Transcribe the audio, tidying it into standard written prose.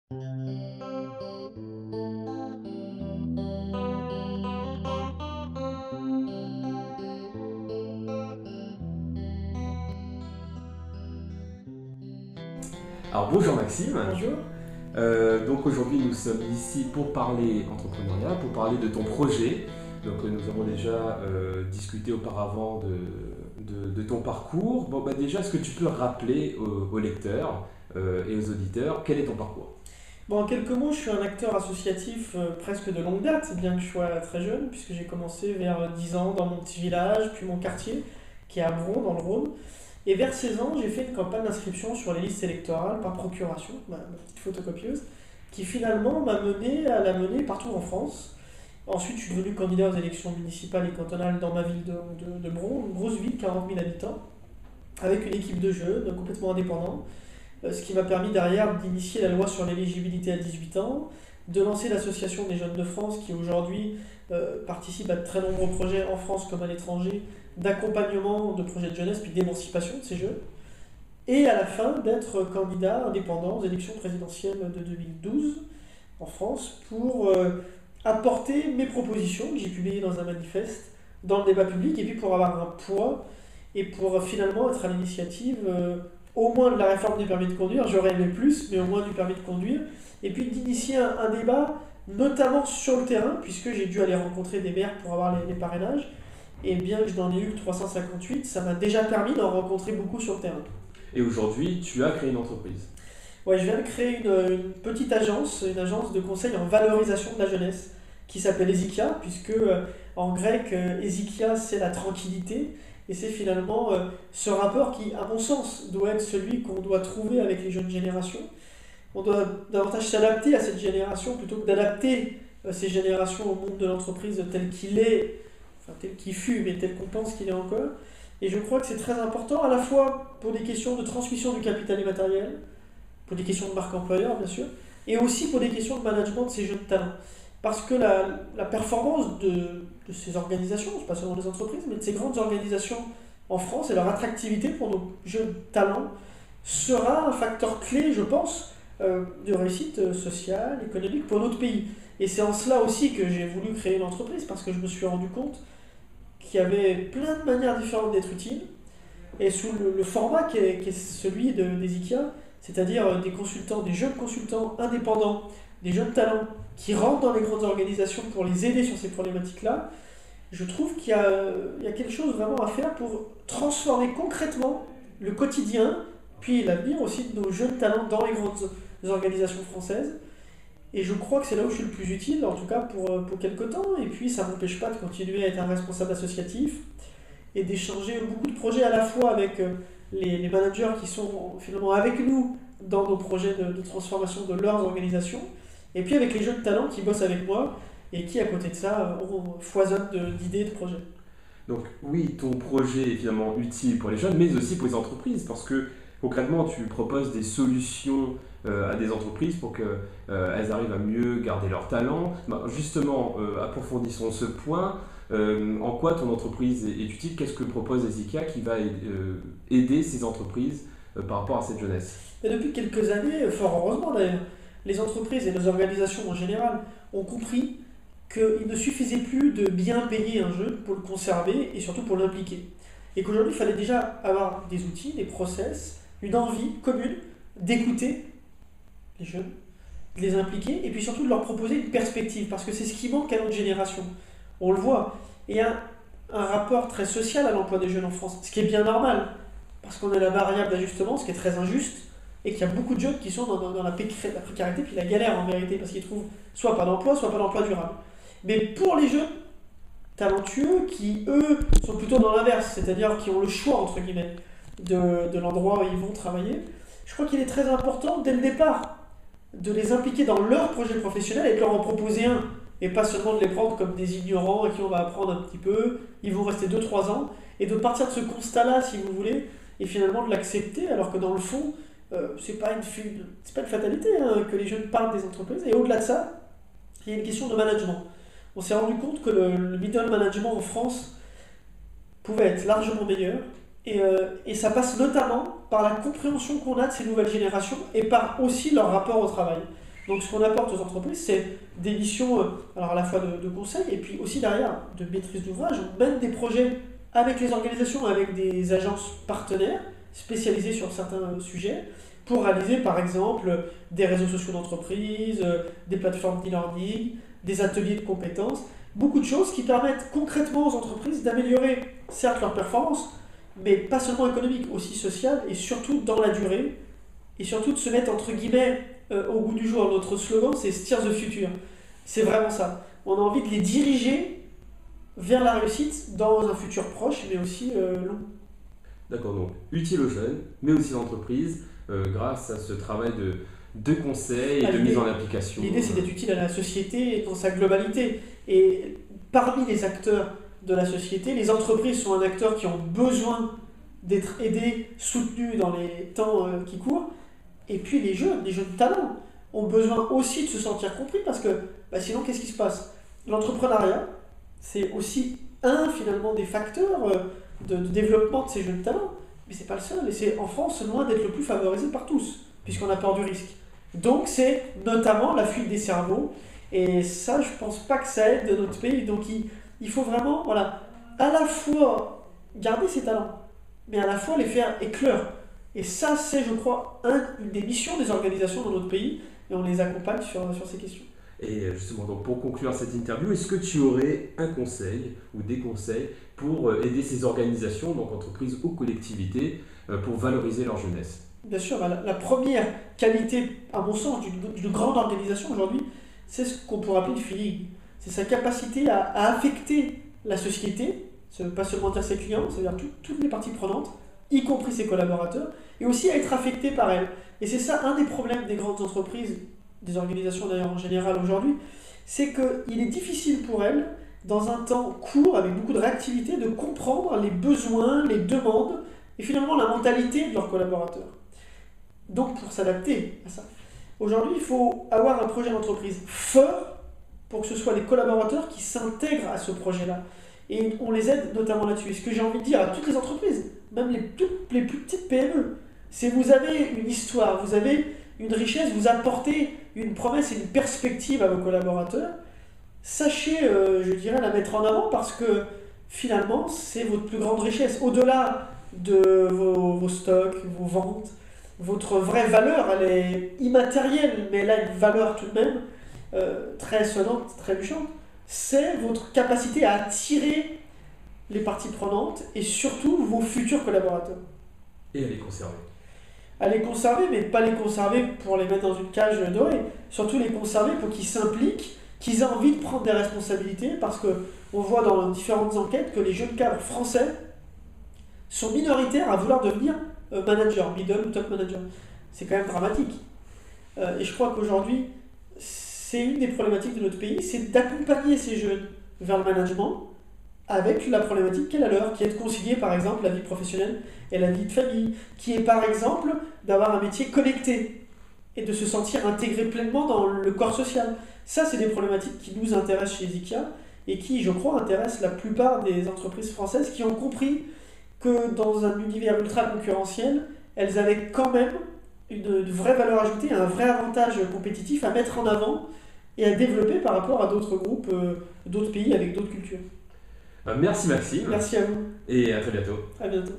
Alors bonjour Maxime. Bonjour. Donc aujourd'hui nous sommes ici pour parler entrepreneuriat, pour parler de ton projet. Donc nous avons déjà discuté auparavant de ton parcours. Bon déjà est-ce que tu peux rappeler aux lecteurs et aux auditeurs quel est ton parcours? Bon, en quelques mots, je suis un acteur associatif presque de longue date, bien que je sois très jeune, puisque j'ai commencé vers 10 ans dans mon petit village, puis mon quartier, qui est à Bron, dans le Rhône. Et vers 16 ans, j'ai fait une campagne d'inscription sur les listes électorales par procuration, ma petite photocopieuse, qui finalement m'a mené à la mener partout en France. Ensuite, je suis devenu candidat aux élections municipales et cantonales dans ma ville de Bron, une grosse ville, 40 000 habitants, avec une équipe de jeunes complètement indépendants. Ce qui m'a permis derrière d'initier la loi sur l'éligibilité à 18 ans, de lancer l'association des jeunes de France qui aujourd'hui participe à de très nombreux projets en France comme à l'étranger, d'accompagnement de projets de jeunesse puis d'émancipation de ces jeunes, et à la fin d'être candidat indépendant aux élections présidentielles de 2012 en France pour apporter mes propositions que j'ai publiées dans un manifeste dans le débat public et puis pour avoir un poids et pour finalement être à l'initiative au moins de la réforme du permis de conduire, j'aurais aimé plus, mais au moins du permis de conduire, et puis d'initier un débat, notamment sur le terrain, puisque j'ai dû aller rencontrer des maires pour avoir les parrainages, et bien que je n'en ai eu que 358, ça m'a déjà permis d'en rencontrer beaucoup sur le terrain. Et aujourd'hui tu as créé une entreprise. Ouais, je viens de créer une petite agence, une agence de conseil en valorisation de la jeunesse, qui s'appelle Ezikia, puisque en grec, Ezikia c'est la tranquillité, et c'est finalement ce rapport qui, à mon sens, doit être celui qu'on doit trouver avec les jeunes générations. On doit davantage s'adapter à cette génération plutôt que d'adapter ces générations au monde de l'entreprise tel qu'il est, enfin tel qu'il fut, mais tel qu'on pense qu'il est encore. Et je crois que c'est très important, à la fois pour des questions de transmission du capital immatériel, pour des questions de marque employeur, bien sûr, et aussi pour des questions de management de ces jeunes talents. Parce que la performance de ces organisations, c'est pas seulement des entreprises, mais de ces grandes organisations en France et leur attractivité pour nos jeunes talents sera un facteur clé, je pense, de réussite sociale, économique pour notre pays. Et c'est en cela aussi que j'ai voulu créer une entreprise, parce que je me suis rendu compte qu'il y avait plein de manières différentes d'être utile, et sous le format qui est celui des IKEA, c'est-à-dire des consultants, des jeunes consultants indépendants, des jeunes talents qui rentrent dans les grandes organisations pour les aider sur ces problématiques-là, je trouve qu'il y a quelque chose vraiment à faire pour transformer concrètement le quotidien, puis l'avenir aussi de nos jeunes talents dans les grandes organisations françaises. Et je crois que c'est là où je suis le plus utile, en tout cas pour quelques temps. Et puis ça ne m'empêche pas de continuer à être un responsable associatif et d'échanger beaucoup de projets à la fois avec les managers qui sont finalement avec nous dans nos projets de transformation de leurs organisations, et puis avec les jeunes talents qui bossent avec moi et qui, à côté de ça, foisonnent d'idées, de projets. Donc oui, ton projet est évidemment utile pour les jeunes, mais aussi pour les entreprises, parce que concrètement, tu proposes des solutions à des entreprises pour qu'elles arrivent à mieux garder leur talent. Bah, justement, approfondissons ce point. En quoi ton entreprise est utile? Qu'est-ce que propose Ezikia qui va aider ces entreprises par rapport à cette jeunesse? Et depuis quelques années, fort heureusement d'ailleurs, les entreprises et les organisations en général ont compris qu'il ne suffisait plus de bien payer un jeune pour le conserver et surtout pour l'impliquer. Et qu'aujourd'hui, il fallait déjà avoir des outils, des process, une envie commune d'écouter les jeunes, de les impliquer et puis surtout de leur proposer une perspective, parce que c'est ce qui manque à notre génération. On le voit. Et il y a un rapport très social à l'emploi des jeunes en France, ce qui est bien normal, parce qu'on a la variable d'ajustement, ce qui est très injuste, et qu'il y a beaucoup de jeunes qui sont dans la précarité, puis la galère en vérité, parce qu'ils trouvent soit pas d'emploi durable. Mais pour les jeunes talentueux, qui eux sont plutôt dans l'inverse, c'est-à-dire qui ont le choix, entre guillemets, de l'endroit où ils vont travailler, je crois qu'il est très important, dès le départ, de les impliquer dans leur projet professionnel et de leur en proposer un, et pas seulement de les prendre comme des ignorants à qui on va apprendre un petit peu, ils vont rester 2-3 ans, et de partir de ce constat-là, si vous voulez, et finalement de l'accepter, alors que dans le fond, c'est pas une fatalité que les jeunes partent des entreprises. Et au-delà de ça, il y a une question de management. On s'est rendu compte que le middle management en France pouvait être largement meilleur, et ça passe notamment par la compréhension qu'on a de ces nouvelles générations et par aussi leur rapport au travail. Donc ce qu'on apporte aux entreprises, c'est des missions alors à la fois de conseil et puis aussi derrière de maîtrise d'ouvrage. On mène des projets avec les organisations, avec des agences partenaires spécialisées sur certains sujets pour réaliser par exemple des réseaux sociaux d'entreprise, des plateformes d'e-learning, des ateliers de compétences, beaucoup de choses qui permettent concrètement aux entreprises d'améliorer certes leur performance, mais pas seulement économique, aussi sociale et surtout dans la durée, et surtout de se mettre entre guillemets au goût du jour. Notre slogan c'est Steer the Future. C'est vraiment ça. On a envie de les diriger vers la réussite dans un futur proche, mais aussi long. D'accord, donc utile aux jeunes, mais aussi aux entreprises, grâce à ce travail de conseil et de mise en application. L'idée c'est d'être utile à la société dans sa globalité. Et parmi les acteurs de la société, les entreprises sont un acteur qui ont besoin d'être aidés, soutenus dans les temps qui courent. Et puis les jeunes talents ont besoin aussi de se sentir compris parce que sinon qu'est-ce qui se passe? L'entrepreneuriat, c'est aussi finalement des facteurs de développement de ces jeunes talents, mais c'est pas le seul, et c'est en France loin d'être le plus favorisé par tous, puisqu'on a peur du risque. Donc c'est notamment la fuite des cerveaux, et ça je pense pas que ça aide notre pays, donc il faut vraiment à la fois garder ses talents, mais à la fois les faire éclore. Et ça c'est je crois une des missions des organisations dans notre pays, et on les accompagne sur ces questions. Et justement, donc pour conclure cette interview, est-ce que tu aurais un conseil ou des conseils pour aider ces organisations, donc entreprises ou collectivités, pour valoriser leur jeunesse? Bien sûr, la première qualité, à mon sens, d'une grande organisation aujourd'hui, c'est ce qu'on pourrait appeler le feeling. C'est sa capacité à affecter la société, ça ne veut pas seulement dire ses clients, ça veut dire toutes les parties prenantes, y compris ses collaborateurs, et aussi à être affecté par elles. Et c'est ça un des problèmes des grandes entreprises, des organisations d'ailleurs en général aujourd'hui, c'est qu'il est difficile pour elles, dans un temps court, avec beaucoup de réactivité, de comprendre les besoins, les demandes, et finalement la mentalité de leurs collaborateurs. Donc pour s'adapter à ça. Aujourd'hui, il faut avoir un projet d'entreprise fort pour que ce soit les collaborateurs qui s'intègrent à ce projet-là. Et on les aide notamment là-dessus. Et ce que j'ai envie de dire à toutes les entreprises, même les plus petites PME, c'est vous avez une histoire, vous avez une richesse, vous apportez une promesse et une perspective à vos collaborateurs. Sachez, je dirais, la mettre en avant parce que finalement, c'est votre plus grande richesse. Au-delà de vos stocks, vos ventes, votre vraie valeur, elle est immatérielle, mais elle a une valeur tout de même très sonnante, très touchante. C'est votre capacité à attirer les parties prenantes et surtout vos futurs collaborateurs. Et à les conserver. À les conserver, mais pas les conserver pour les mettre dans une cage dorée. Surtout les conserver pour qu'ils s'impliquent, qu'ils aient envie de prendre des responsabilités, parce qu'on voit dans différentes enquêtes que les jeunes cadres français sont minoritaires à vouloir devenir manager, middle ou top manager. C'est quand même dramatique. Et je crois qu'aujourd'hui, c'est une des problématiques de notre pays, c'est d'accompagner ces jeunes vers le management avec la problématique qu'est la leur, qui est de concilier par exemple la vie professionnelle et la vie de famille, qui est par exemple d'avoir un métier connecté et de se sentir intégré pleinement dans le corps social. Ça, c'est des problématiques qui nous intéressent chez Ezikia et qui, je crois, intéressent la plupart des entreprises françaises qui ont compris que dans un univers ultra concurrentiel, elles avaient quand même une vraie valeur ajoutée, un vrai avantage compétitif à mettre en avant et à développer par rapport à d'autres groupes, d'autres pays avec d'autres cultures. Merci Maxime. Merci à vous. Et à très bientôt. À bientôt.